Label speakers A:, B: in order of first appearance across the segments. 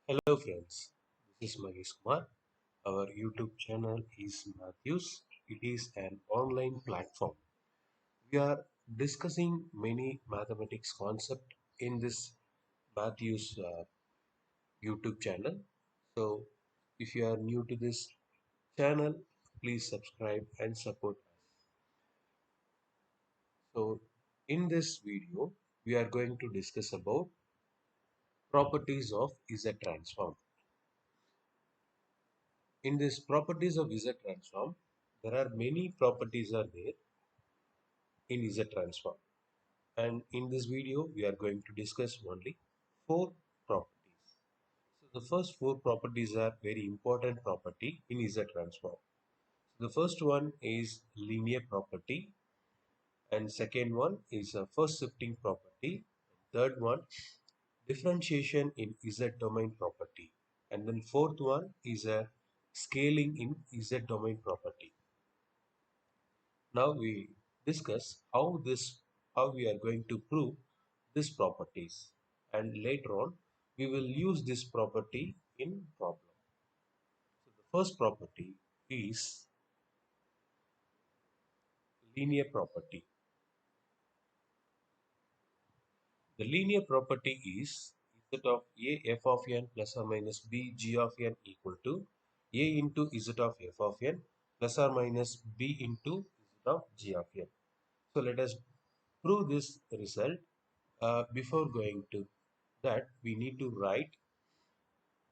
A: Hello friends, this is Mahesh Kumar. Our YouTube channel is Matthews. It is an online platform. We are discussing many mathematics concept in this Matthews YouTube channel. So if you are new to this channel, please subscribe and support us. So in this video, we are going to discuss about properties of Z transform. In this properties of Z transform, there are many properties are there in Z transform. And in this video, we are going to discuss only four properties. So the first four properties are very important property in Z transform. So the first one is linear property, and second one is a first shifting property. Third one, differentiation in Z domain property, and then fourth one is a scaling in Z domain property. Now we discuss how we are going to prove these properties, and later on we will use this property in problem. So the first property is linear property. The linear property is z of a f of n plus or minus b g of n equal to a into z of f of n plus or minus b into z of g of n. So let us prove this result. Before going to that, we need to write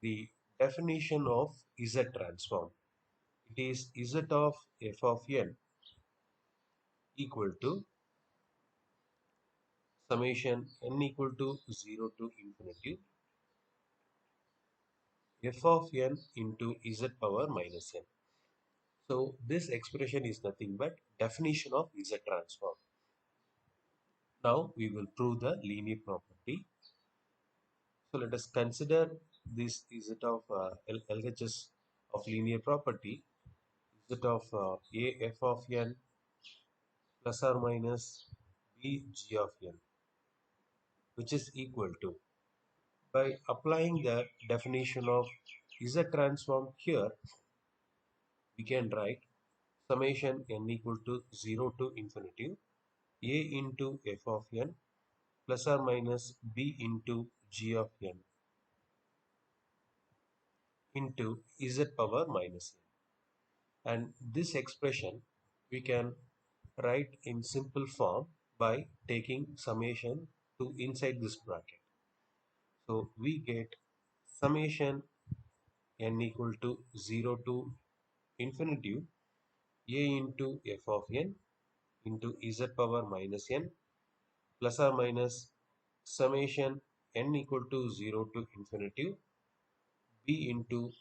A: the definition of Z transform. It is Z of f of n equal to summation n equal to 0 to infinity f of n into Z power minus n. So this expression is nothing but definition of Z transform. Now we will prove the linear property. So let us consider this Z of LHS of linear property z of a f of n plus or minus b g of n, which is equal to, by applying the definition of Z transform here, we can write summation n equal to 0 to infinity a into f of n plus or minus b into g of n into Z power minus n. And this expression we can write in simple form by taking summation to inside this bracket. So we get summation n equal to 0 to infinity a into f of n into z power minus n plus or minus summation n equal to 0 to infinity b into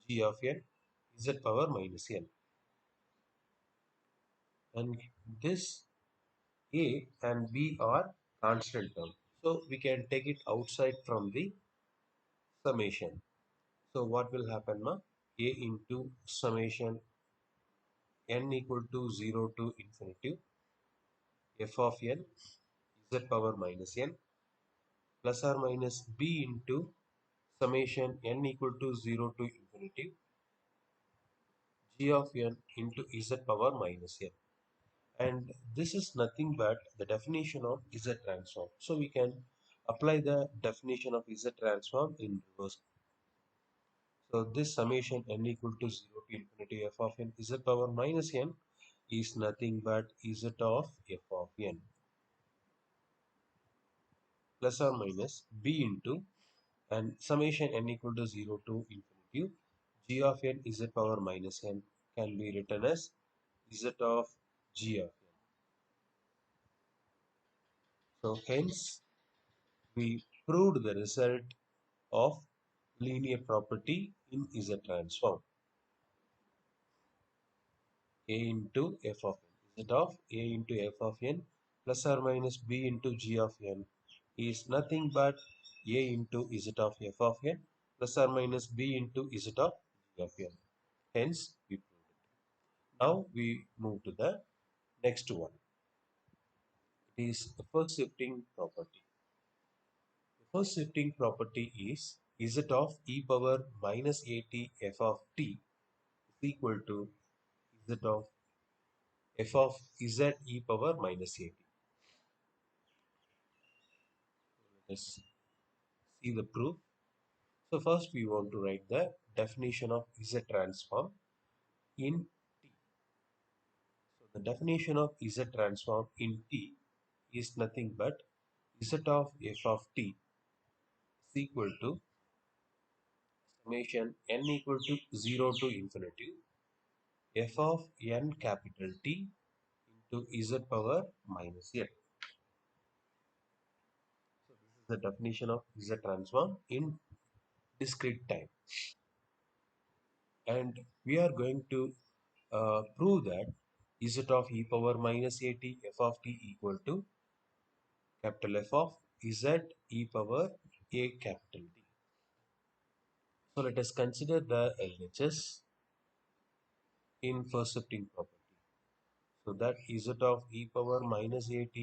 A: g of n z power minus n. And this a and b are constant term. So we can take it outside from the summation. So what will happen now? A into summation n equal to 0 to infinity f of n z power minus n plus or minus b into summation n equal to 0 to infinity g of n into z power minus n. And this is nothing but the definition of Z transform. So we can apply the definition of Z transform in reverse. So this summation n equal to 0 to infinity f of n Z power minus n is nothing but Z of f of n plus or minus b into, and summation n equal to 0 to infinity g of n Z power minus n can be written as Z of g of n. So hence we proved the result of linear property in Z transform. A into f of n, Z of a into f of n plus or minus b into g of n is nothing but a into Z of f of n plus or minus b into Z of g of n. Hence we proved it. Now we move to the next one. It is the first shifting property. The first shifting property is z of e power minus at f of t is equal to z of f of z e power minus at. Let's see the proof. So first we want to write the definition of z transform in t. So the definition of z transform in t is nothing but z of f of t is equal to summation n equal to 0 to infinity f of n capital T into z power minus n. So this is the definition of z transform in discrete time. And we are going to prove that z of e power minus at f of t equal to capital F of z e power a capital T. So let us consider the LHS in first shifting property. So that z of e power minus at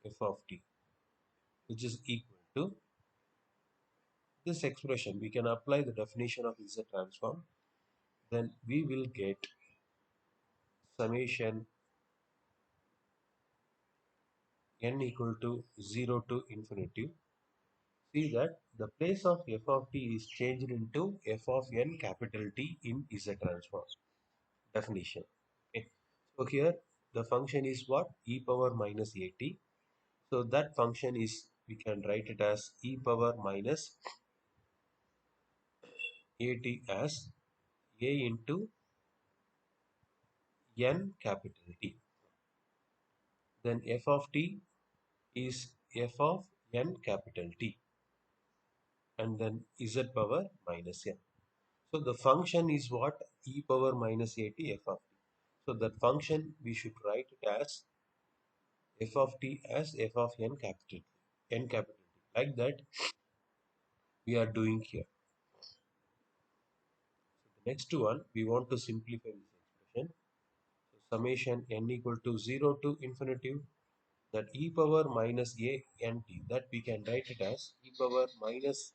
A: f of t, which is equal to this expression. We can apply the definition of z transform. Then we will get summation n equal to 0 to infinity. See that the place of f of t is changed into f of n capital T in z transform definition. Okay. So here the function is what? E power minus at. So that function is, we can write it as e power minus at as a into n capital T. Then f of t is f of n capital T and then z power minus n. So the function is what? E power minus at f of t. So that function we should write it as f of t as f of n capital T, n capital T. Like that we are doing here. So the next one we want to simplify this expression. So summation n equal to 0 to infinity, that e power minus a n t, that we can write it as e power minus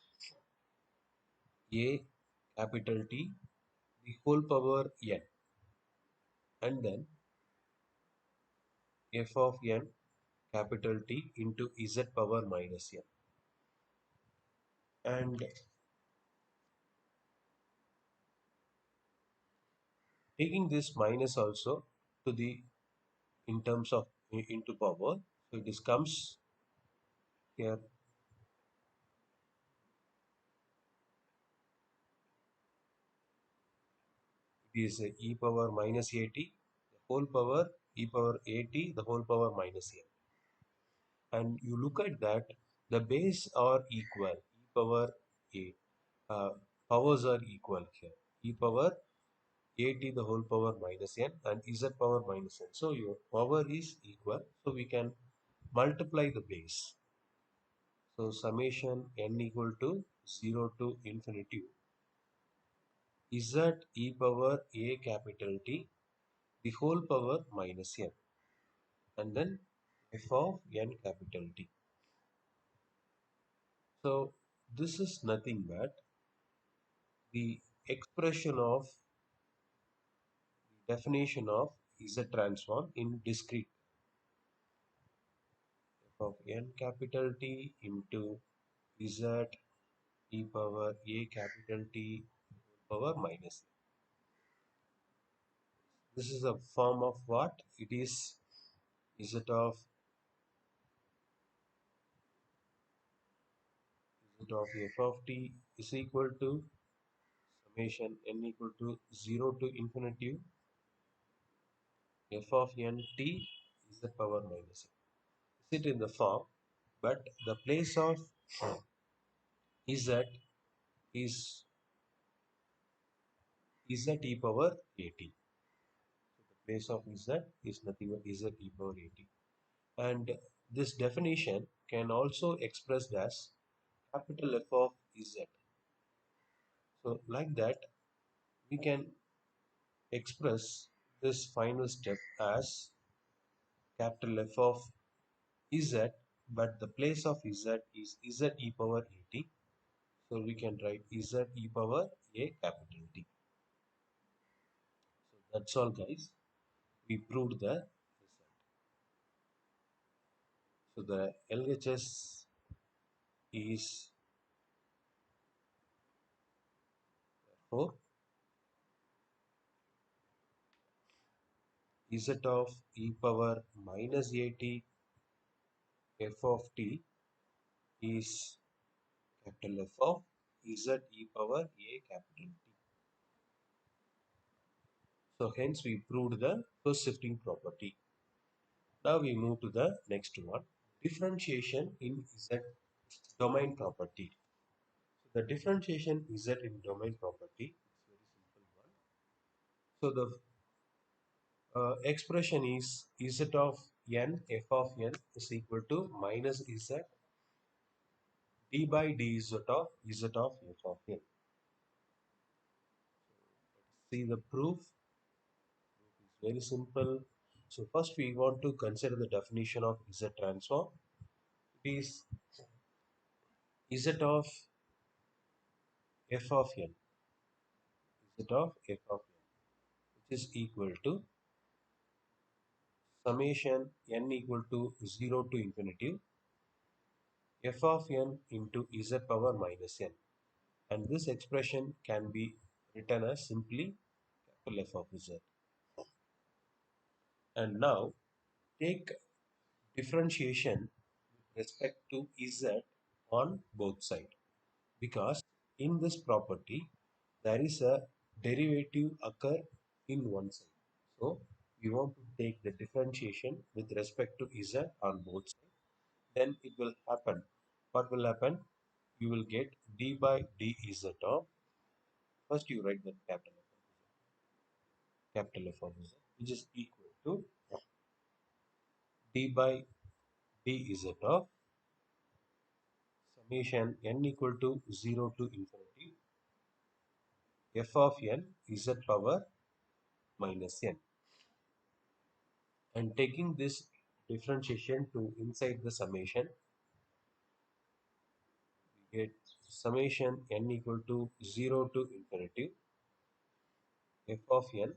A: a capital T the whole power n and then f of n capital T into z power minus n. And taking this minus also to the in terms of into power, so this comes here, it is e power minus at the whole power e power at the whole power minus n. And you look at that, the base are equal, e power a powers are equal here, e power at the whole power minus n and z power minus n. So your power is equal, so we can multiply the base. So summation n equal to 0 to infinity z e power a capital T the whole power minus n and then f of n capital T. So this is nothing but the expression of the definition of z transform in discrete f of n capital T into z e power a capital T power minus n. This is a form of what? It is z of f of t is equal to summation n equal to 0 to infinity f of n t is the power minus n. Sit in the form, but the place of z is z e power at. So the place of z is nothing but z e power at. And this definition can also expressed as capital F of z. So like that, we can express this final step as capital F of z, but the place of z is z e power at. So we can write z e power a capital T. So that's all guys. We proved the result. So the LHS is for z of e power minus at f of t is capital F of z e power a capital T. So hence we proved the first shifting property. Now we move to the next one. Differentiation in z domain property. So the differentiation z in domain property is very simple one. So the expression is z of n f of n is equal to minus z d by dz of f of n. See the proof. Proof is very simple. So first we want to consider the definition of z transform. It is z of f of n, z of f of n, which is equal to summation n equal to 0 to infinity f of n into z power minus n. And this expression can be written as simply capital F of z. And now take differentiation with respect to z on both sides, because in this property there is a derivative occur in one side. So we want to take the differentiation with respect to z on both sides. Then it will happen. What will happen? You will get d by dz of, first you write the capital F of z, which is equal to d by dz of summation n equal to 0 to infinity f of n z power minus n. And taking this differentiation to inside the summation, we get summation n equal to 0 to infinity f of n,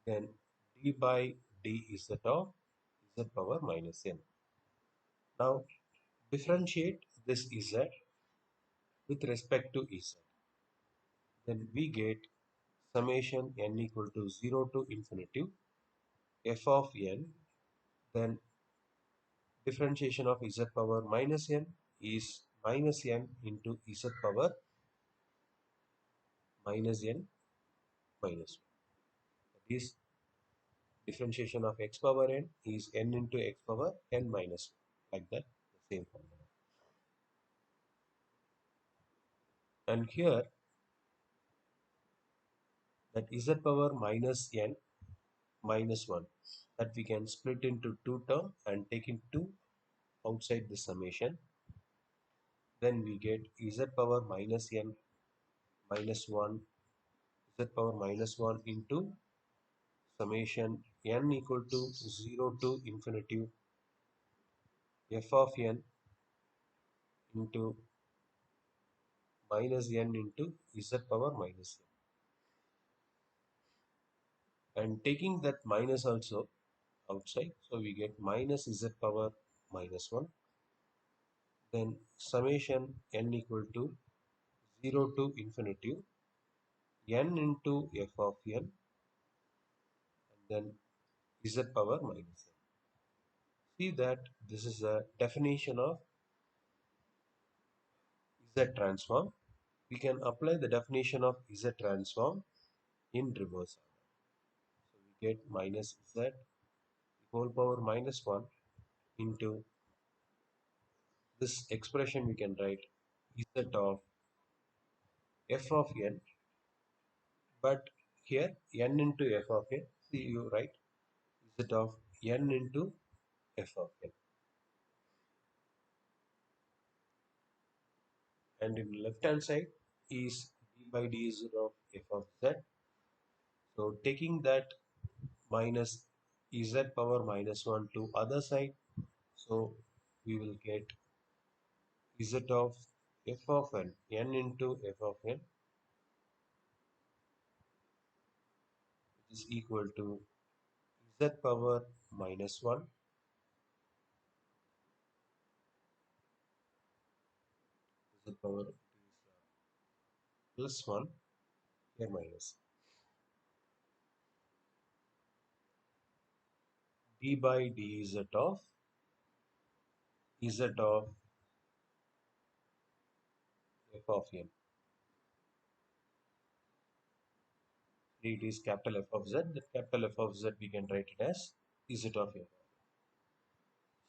A: then d by dz of z power minus n. Now differentiate this z with respect to z. Then we get summation n equal to 0 to infinity f of n, then differentiation of z power minus n is minus n into z power minus n minus 1. That is, differentiation of x power n is n into x power n minus 1, like that, the same formula. And here that z power minus n minus 1, that we can split into two terms and taking 2 outside the summation. Then we get z power minus n minus 1, z power minus 1 into summation n equal to 0 to infinity f of n into minus n into z power minus n. And taking that minus also outside, so we get minus z power minus 1, then summation n equal to 0 to infinity n into f of n, and then z power minus n. See that this is a definition of z transform. We can apply the definition of z transform in reverse order. So we get minus z whole power minus 1 into this expression. We can write z of f of n, but here n into f of n, see you write z of n into f of n, and in left hand side is d by dz of f of z. So taking that minus z power minus 1 to other side, so we will get z of f of n into f of n is equal to z power minus 1, z power plus 1, here minus d by dz of z of f of n. It is capital F of z. That capital F of z we can write it as z of n.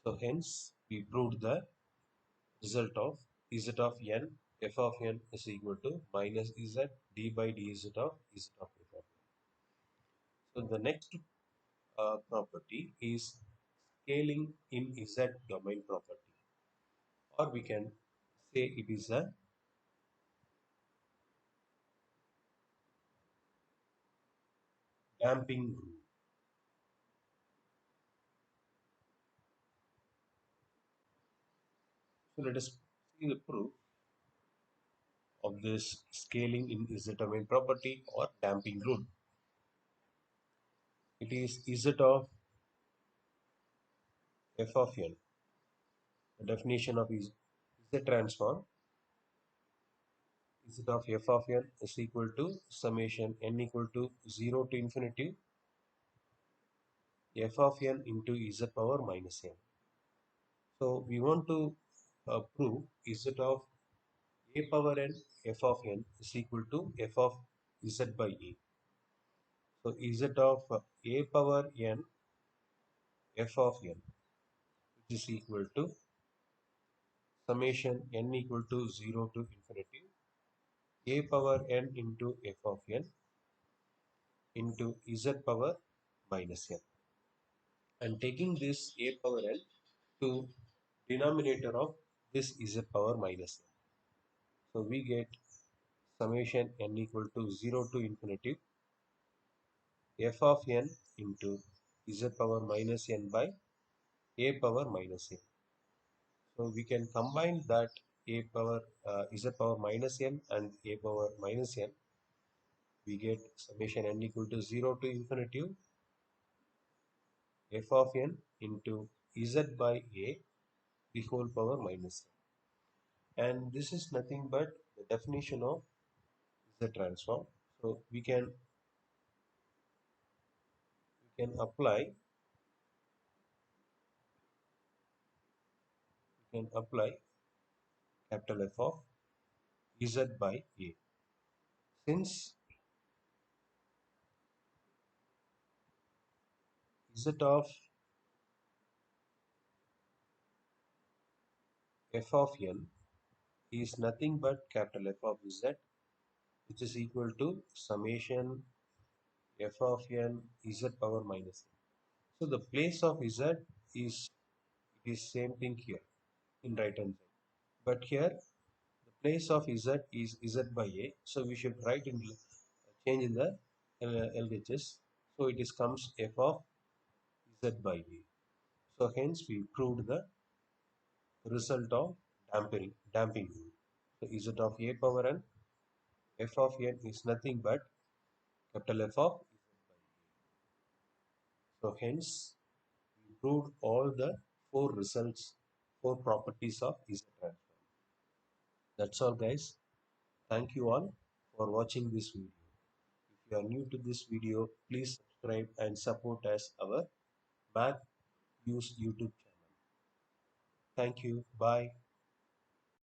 A: So hence we proved the result of z of n f of n is equal to minus z d by dz of z of f of n. So the next property is scaling in z domain property, or we can say it is a damping rule. So let us see the proof of this scaling in z domain property or damping rule. It is z of f of n. The definition of z transform z of f of n is equal to summation n equal to 0 to infinity f of n into z power minus n. So we want to prove z of a power n f of n is equal to f of z by a. So z of a power n f of n, which is equal to summation n equal to 0 to infinity a power n into f of n into z power minus n. And taking this a power n to denominator of this z power minus n. So we get summation n equal to 0 to infinity f of n into z power minus n by a power minus n. So we can combine that a power z power minus n and a power minus n. We get summation n equal to 0 to infinity f of n into z by a the whole power minus n. And this is nothing but the definition of z transform. So we can apply capital F of z by a. Since z of f of n is nothing but capital F of z, which is equal to summation f of n z power minus n. So the place of z is same thing here in right hand side. But here the place of z is z by a. So we should write in change in the LHS. So it is comes f of z by a. So hence we proved the result of damping rule. So z of a power n f of n is nothing but capital F of z by a. So hence we proved all the four properties of z transform. That's all guys. Thank you all for watching this video. If you are new to this video, please subscribe and support us our Math Use YouTube channel. Thank you. Bye.